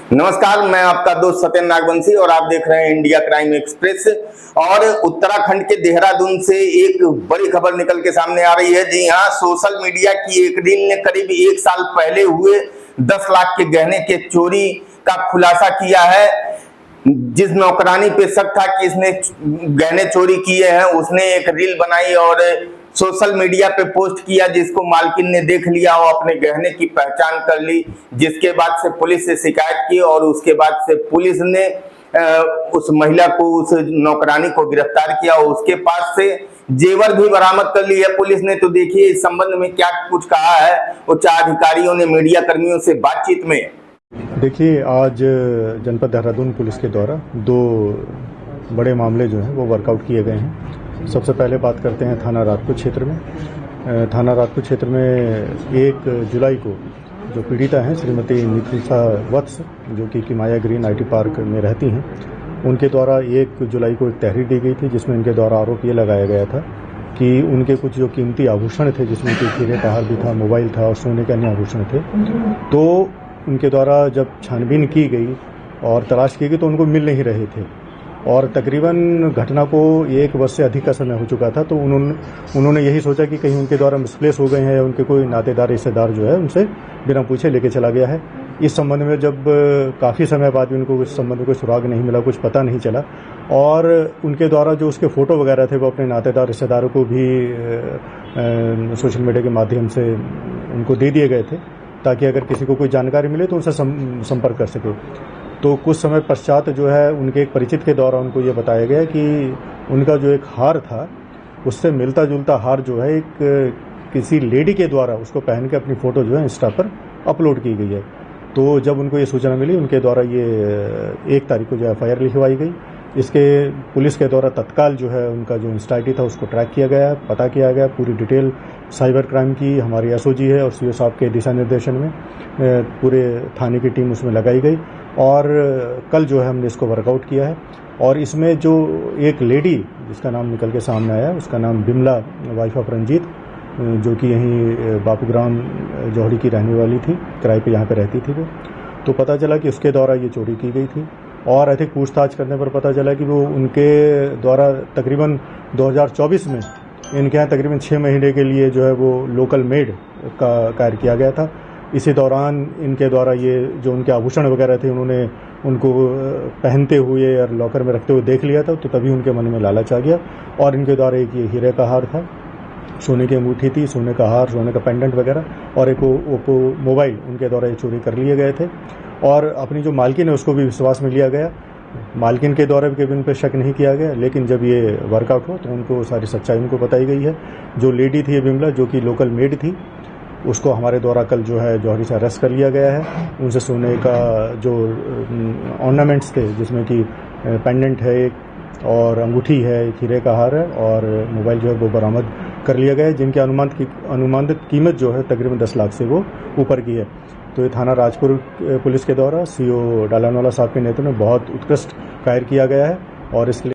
नमस्कार, मैं आपका दोस्त सत्येंद्र नागवंशी और आप देख रहे हैं इंडिया क्राइम एक्सप्रेस। और उत्तराखंड के देहरादून से एक बड़ी खबर निकल के सामने आ रही है। जी हां, सोशल मीडिया की एक रील ने करीब 1 साल पहले हुए 10 लाख के गहने के चोरी का खुलासा किया है। जिस नौकरानी पे शक था कि इसने गहने चोरी किए हैं, उसने एक रील बनाई और सोशल मीडिया पे पोस्ट किया, जिसको मालकिन ने देख लिया और अपने गहने की पहचान कर ली। जिसके बाद से पुलिस से शिकायत की और उसके बाद से पुलिस ने उस महिला को, उस नौकरानी को गिरफ्तार किया और उसके पास से जेवर भी बरामद कर ली है पुलिस ने। तो देखिए इस संबंध में क्या कुछ कहा है उच्च अधिकारियों ने मीडिया कर्मियों से बातचीत में। देखिए, आज जनपद देहरादून पुलिस के द्वारा 2 बड़े मामले जो हैं वो वर्कआउट किए गए हैं। सबसे पहले बात करते हैं थाना राजपूत क्षेत्र में। थाना राजपूत क्षेत्र में 1 जुलाई को जो पीड़िता हैं श्रीमती नितिशा वत्स, जो कि किमाया ग्रीन IT पार्क में रहती हैं, उनके द्वारा 1 जुलाई को एक तहरीर दी गई थी, जिसमें इनके द्वारा आरोप ये लगाया गया था कि उनके कुछ जो कीमती आभूषण थे, जिसमें कि हीरे का हार भी था, मोबाइल था और सोने के अन्य आभूषण थे, तो उनके द्वारा जब छानबीन की गई और तलाश की गई तो उनको मिल नहीं रहे थे। और तकरीबन घटना को 1 वर्ष से अधिक का समय हो चुका था। तो उन्होंने यही सोचा कि कहीं उनके द्वारा मिसप्लेस हो गए हैं या उनके कोई नातेदार रिश्तेदार जो है उनसे बिना पूछे लेके चला गया है। इस संबंध में जब काफ़ी समय बाद भी उनको इस संबंध में कोई सुराग नहीं मिला, कुछ पता नहीं चला, और उनके द्वारा जो उसके फ़ोटो वगैरह थे वो अपने नातेदार रिश्तेदारों को भी सोशल मीडिया के माध्यम से उनको दे दिए गए थे, ताकि अगर किसी को कोई जानकारी मिले तो उनसे संपर्क कर सके। तो कुछ समय पश्चात जो है उनके एक परिचित के द्वारा उनको ये बताया गया कि उनका जो एक हार था उससे मिलता जुलता हार जो है एक किसी लेडी के द्वारा उसको पहन के अपनी फ़ोटो जो है इंस्टा पर अपलोड की गई है। तो जब उनको ये सूचना मिली, उनके द्वारा ये 1 तारीख को जो FIR लिखवाई गई। इसके पुलिस के द्वारा तत्काल जो है उनका जो इंस्टा ID था उसको ट्रैक किया गया, पता किया गया। पूरी डिटेल साइबर क्राइम की हमारी SOG है और CO साहब के दिशा निर्देशन में पूरे थाने की टीम उसमें लगाई गई और कल जो है हमने इसको वर्कआउट किया है। और इसमें जो एक लेडी जिसका नाम निकल के सामने आया, उसका नाम बिमला, वाइफ ऑफ रंजीत, जो कि यहीं बापूग्राम जौहरी की रहने वाली थी, किराए पे यहाँ पे रहती थी वो। तो पता चला कि उसके द्वारा ये चोरी की गई थी और अधिक पूछताछ करने पर पता चला कि वो उनके द्वारा तकरीबन 2024 में इनके यहाँ तकरीबन 6 महीने के लिए जो है वो लोकल मेड का कार्य किया गया था। इसी दौरान इनके द्वारा ये जो उनके आभूषण वगैरह थे उन्होंने उनको पहनते हुए और लॉकर में रखते हुए देख लिया था। तो तभी उनके मन में लालच आ गया और इनके द्वारा एक ये हीरे का हार था, सोने की अंगूठी थी, सोने का हार, सोने का पेंडेंट वगैरह और एक ओप्पो मोबाइल उनके द्वारा ये चोरी कर लिए गए थे। और अपनी जो मालकिन है उसको भी विश्वास में लिया गया। मालकिन के द्वारा भी उन पर शक नहीं किया गया, लेकिन जब ये वर्कआउट हो तो उनको सारी सच्चाई उनको बताई गई है। जो लेडी थी ये बिमला, जो कि लोकल मेड थी, उसको हमारे द्वारा कल जो है जौहरी से अरेस्ट कर लिया गया है। उनसे सोने का जो ऑर्नामेंट्स थे, जिसमें कि पेंडेंट है एक और अंगूठी है, एक हीरे का हार है और मोबाइल जो है वो बरामद कर लिया गया है, जिनकी अनुमानित कीमत जो है तकरीबन 10 लाख से वो ऊपर की है। तो ये थाना राजपुर पुलिस के द्वारा CO डालानवाला साहब के नेतृत्व में बहुत उत्कृष्ट कार्य किया गया है और इसलिए